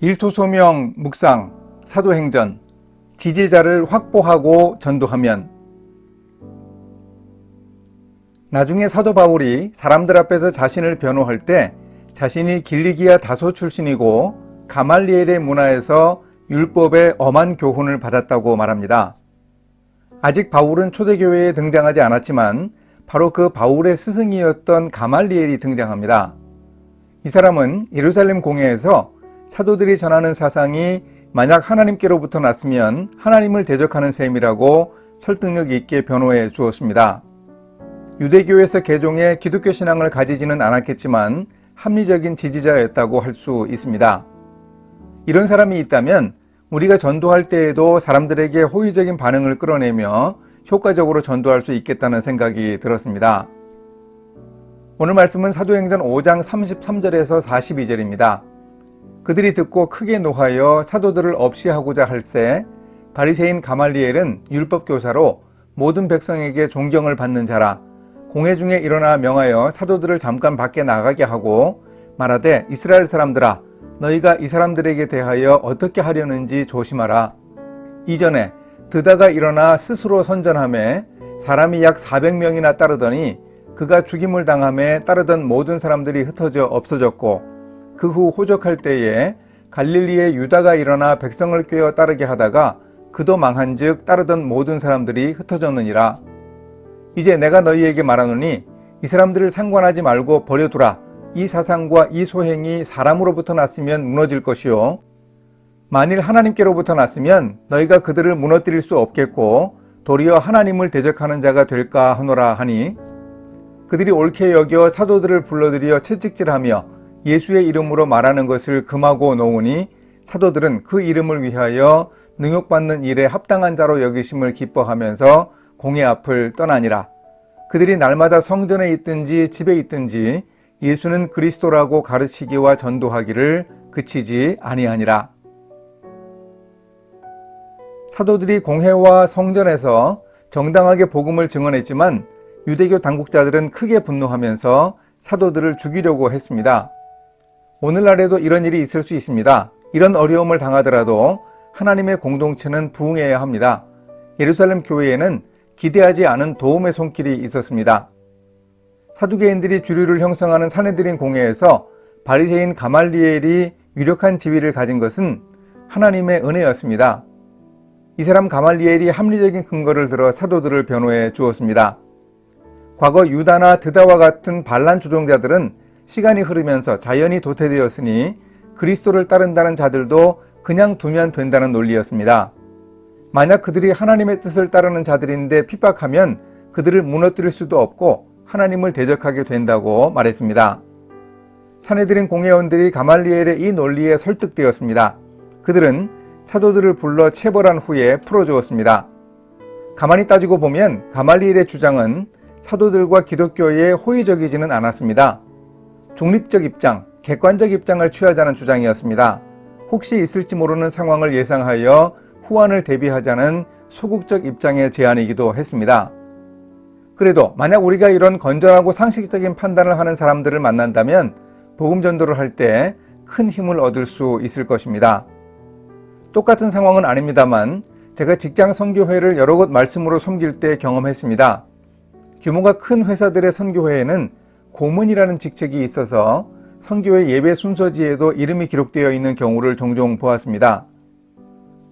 일토소명 묵상 사도행전 지지자를 확보하고 전도하면. 나중에 사도 바울이 사람들 앞에서 자신을 변호할 때 자신이 길리기아 다소 출신이고 가말리엘의 문화에서 율법의 엄한 교훈을 받았다고 말합니다. 아직 바울은 초대교회에 등장하지 않았지만 바로 그 바울의 스승이었던 가말리엘이 등장합니다. 이 사람은 예루살렘 공회에서 사도들이 전하는 사상이 만약 하나님께로부터 났으면 하나님을 대적하는 셈이라고 설득력 있게 변호해 주었습니다. 유대교에서 개종해 기독교 신앙을 가지지는 않았겠지만 합리적인 지지자였다고 할 수 있습니다. 이런 사람이 있다면 우리가 전도할 때에도 사람들에게 호의적인 반응을 끌어내며 효과적으로 전도할 수 있겠다는 생각이 들었습니다. 오늘 말씀은 사도행전 5장 33절에서 42절입니다. 그들이 듣고 크게 노하여 사도들을 없이하고자 할새 바리새인 가말리엘은 율법교사로 모든 백성에게 존경을 받는 자라. 공회 중에 일어나 명하여 사도들을 잠깐 밖에 나가게 하고 말하되 이스라엘 사람들아 너희가 이 사람들에게 대하여 어떻게 하려는지 조심하라. 이전에 드다가 일어나 스스로 선전하며 사람이 약 400명이나 따르더니 그가 죽임을 당함에 따르던 모든 사람들이 흩어져 없어졌고 그 후 호적할 때에 갈릴리의 유다가 일어나 백성을 꾀어 따르게 하다가 그도 망한즉 따르던 모든 사람들이 흩어졌느니라. 이제 내가 너희에게 말하노니 이 사람들을 상관하지 말고 버려두라. 이 사상과 이 소행이 사람으로부터 났으면 무너질 것이요 만일 하나님께로부터 났으면 너희가 그들을 무너뜨릴 수 없겠고 도리어 하나님을 대적하는 자가 될까 하노라 하니 그들이 옳게 여겨 사도들을 불러들여 채찍질하며 예수의 이름으로 말하는 것을 금하고 놓으니 사도들은 그 이름을 위하여 능욕받는 일에 합당한 자로 여기심을 기뻐하면서 공회 앞을 떠나니라. 그들이 날마다 성전에 있든지 집에 있든지 예수는 그리스도라고 가르치기와 전도하기를 그치지 아니하니라. 사도들이 공회와 성전에서 정당하게 복음을 증언했지만 유대교 당국자들은 크게 분노하면서 사도들을 죽이려고 했습니다. 오늘날에도 이런 일이 있을 수 있습니다. 이런 어려움을 당하더라도 하나님의 공동체는 부응해야 합니다. 예루살렘 교회에는 기대하지 않은 도움의 손길이 있었습니다. 사두개인들이 주류를 형성하는 산헤드린 공회에서 바리새인 가말리엘이 유력한 지위를 가진 것은 하나님의 은혜였습니다. 이 사람 가말리엘이 합리적인 근거를 들어 사도들을 변호해 주었습니다. 과거 유다나 드다와 같은 반란 주동자들은 시간이 흐르면서 자연히 도태되었으니 그리스도를 따른다는 자들도 그냥 두면 된다는 논리였습니다. 만약 그들이 하나님의 뜻을 따르는 자들인데 핍박하면 그들을 무너뜨릴 수도 없고 하나님을 대적하게 된다고 말했습니다. 산헤드린 공회원들이 가말리엘의 이 논리에 설득되었습니다. 그들은 사도들을 불러 체벌한 후에 풀어주었습니다. 가만히 따지고 보면 가말리엘의 주장은 사도들과 기독교에 호의적이지는 않았습니다. 중립적 입장, 객관적 입장을 취하자는 주장이었습니다. 혹시 있을지 모르는 상황을 예상하여 후환을 대비하자는 소극적 입장의 제안이기도 했습니다. 그래도 만약 우리가 이런 건전하고 상식적인 판단을 하는 사람들을 만난다면 복음 전도를 할 때 큰 힘을 얻을 수 있을 것입니다. 똑같은 상황은 아닙니다만 제가 직장 선교회를 여러 곳 말씀으로 섬길 때 경험했습니다. 규모가 큰 회사들의 선교회에는 고문이라는 직책이 있어서 선교회 예배 순서지에도 이름이 기록되어 있는 경우를 종종 보았습니다.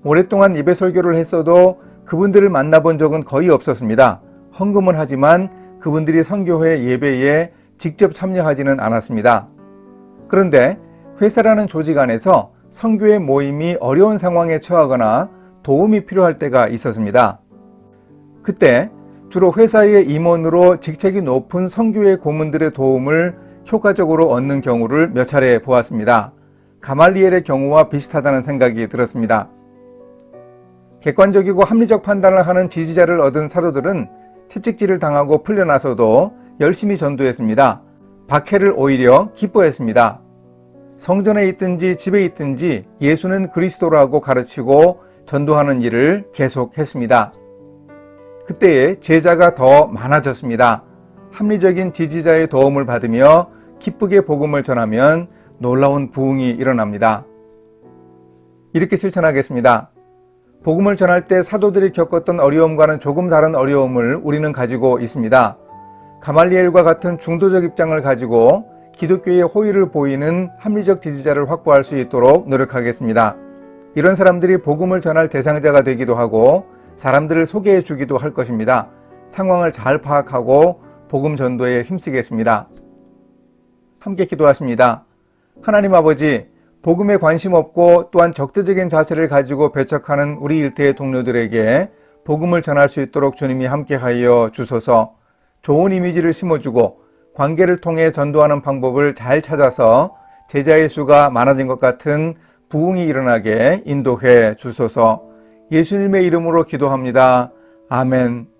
오랫동안 예배 설교를 했어도 그분들을 만나본 적은 거의 없었습니다. 헌금은 하지만 그분들이 선교회 예배에 직접 참여하지는 않았습니다. 그런데 회사라는 조직 안에서 선교회 모임이 어려운 상황에 처하거나 도움이 필요할 때가 있었습니다. 그때 주로 회사의 임원으로 직책이 높은 선교회 고문들의 도움을 효과적으로 얻는 경우를 몇 차례 보았습니다. 가말리엘의 경우와 비슷하다는 생각이 들었습니다. 객관적이고 합리적 판단을 하는 지지자를 얻은 사도들은 채찍질을 당하고 풀려나서도 열심히 전도했습니다. 박해를 오히려 기뻐했습니다. 성전에 있든지 집에 있든지 예수는 그리스도라고 가르치고 전도하는 일을 계속했습니다. 그때에 제자가 더 많아졌습니다. 합리적인 지지자의 도움을 받으며 기쁘게 복음을 전하면 놀라운 부흥이 일어납니다. 이렇게 실천하겠습니다. 복음을 전할 때 사도들이 겪었던 어려움과는 조금 다른 어려움을 우리는 가지고 있습니다. 가말리엘과 같은 중도적 입장을 가지고 기독교의 호의를 보이는 합리적 지지자를 확보할 수 있도록 노력하겠습니다. 이런 사람들이 복음을 전할 대상자가 되기도 하고 사람들을 소개해 주기도 할 것입니다. 상황을 잘 파악하고 복음 전도에 힘쓰겠습니다. 함께 기도하십니다. 하나님 아버지, 복음에 관심 없고 또한 적대적인 자세를 가지고 배척하는 우리 일터의 동료들에게 복음을 전할 수 있도록 주님이 함께하여 주소서. 좋은 이미지를 심어주고 관계를 통해 전도하는 방법을 잘 찾아서 제자의 수가 많아진 것 같은 부흥이 일어나게 인도해 주소서. 예수님의 이름으로 기도합니다. 아멘.